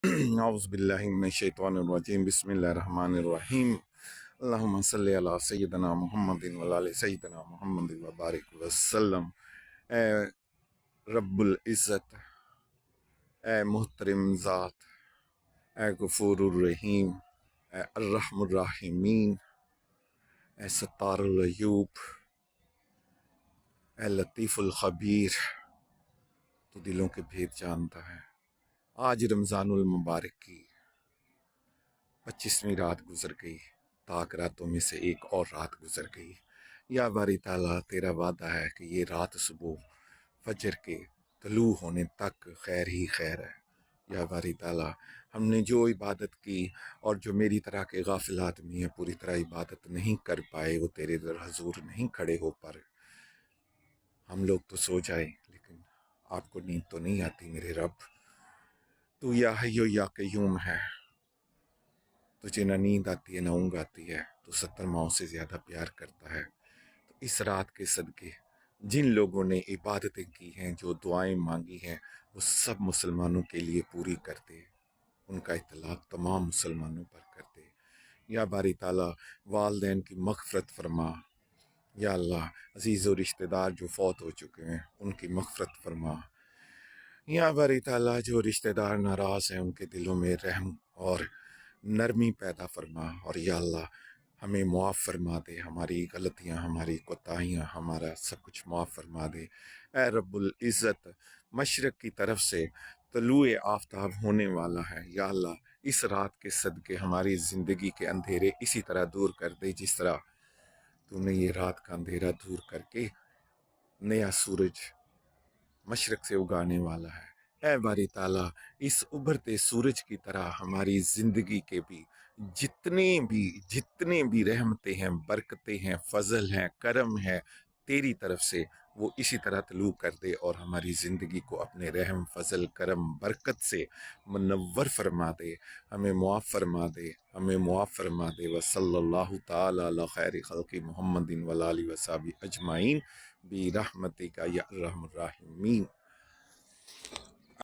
اعوذ باللہ من الشیطان الرجیم بسم اللہ الرحمن الرحیم اللہم صلی علی سیدنا محمد وعلی سیدنا محمد وبارک وسلم۔ اے رب العزت، اے محترم ذات، اے غفور الرحیم، اے الرحم الراحمین، اے ستار العیوب، اے لطیف الخبیر، تو دلوں کے بھید جانتا ہے۔ آج رمضان المبارک کی 25ویں رات گزر گئی، تاک راتوں میں سے ایک اور رات گزر گئی۔ یا باری تعالیٰ، تیرا وعدہ ہے کہ یہ رات صبح فجر کے طلوع ہونے تک خیر ہی خیر ہے۔ یا باری تعالیٰ، ہم نے جو عبادت کی اور جو میری طرح کے غافل آدمی ہیں پوری طرح عبادت نہیں کر پائے، وہ تیرے در حضور نہیں کھڑے ہو پر ہم لوگ تو سو جائیں، لیکن آپ کو نیند تو نہیں آتی میرے رب۔ تو یا حیو یا قیوم ہے، تجھے نہ نیند آتی ہے نہ اونگ آتی ہے، تو 70 ماؤں سے زیادہ پیار کرتا ہے۔ تو اس رات کے صدقے جن لوگوں نے عبادتیں کی ہیں، جو دعائیں مانگی ہیں، وہ سب مسلمانوں کے لیے پوری کرتے، ان کا اطلاق تمام مسلمانوں پر کرتے۔ یا باری تعالیٰ، والدین کی مغفرت فرما۔ یا اللہ، عزیز و رشتہ دار جو فوت ہو چکے ہیں ان کی مغفرت فرما۔ یا باری تعالیٰ، جو رشتہ دار ناراض ہیں ان کے دلوں میں رحم اور نرمی پیدا فرما، اور یا اللہ ہمیں معاف فرما دے، ہماری غلطیاں، ہماری کوتاہیاں، ہمارا سب کچھ معاف فرما دے۔ اے رب العزت، مشرق کی طرف سے طلوع آفتاب ہونے والا ہے، یا اللہ اس رات کے صدقے ہماری زندگی کے اندھیرے اسی طرح دور کر دے جس طرح تو نے یہ رات کا اندھیرا دور کر کے نیا سورج مشرق سے اگانے والا ہے۔ اے باری تعالیٰ، اس ابھرتے سورج کی طرح ہماری زندگی کے بھی جتنے بھی رحمتیں ہیں، برکتیں ہیں، فضل ہیں، کرم ہے تیری طرف سے، وہ اسی طرح طلوع کر دے اور ہماری زندگی کو اپنے رحم، فضل، کرم، برکت سے منور فرما دے، ہمیں معاف فرما دے، ہمیں معاف فرما دے۔ وصلی اللہ تعالی علی خیر خلق محمد وآلہ وصحبہ اجمعین برحمتک یا ارحم الراحمین۔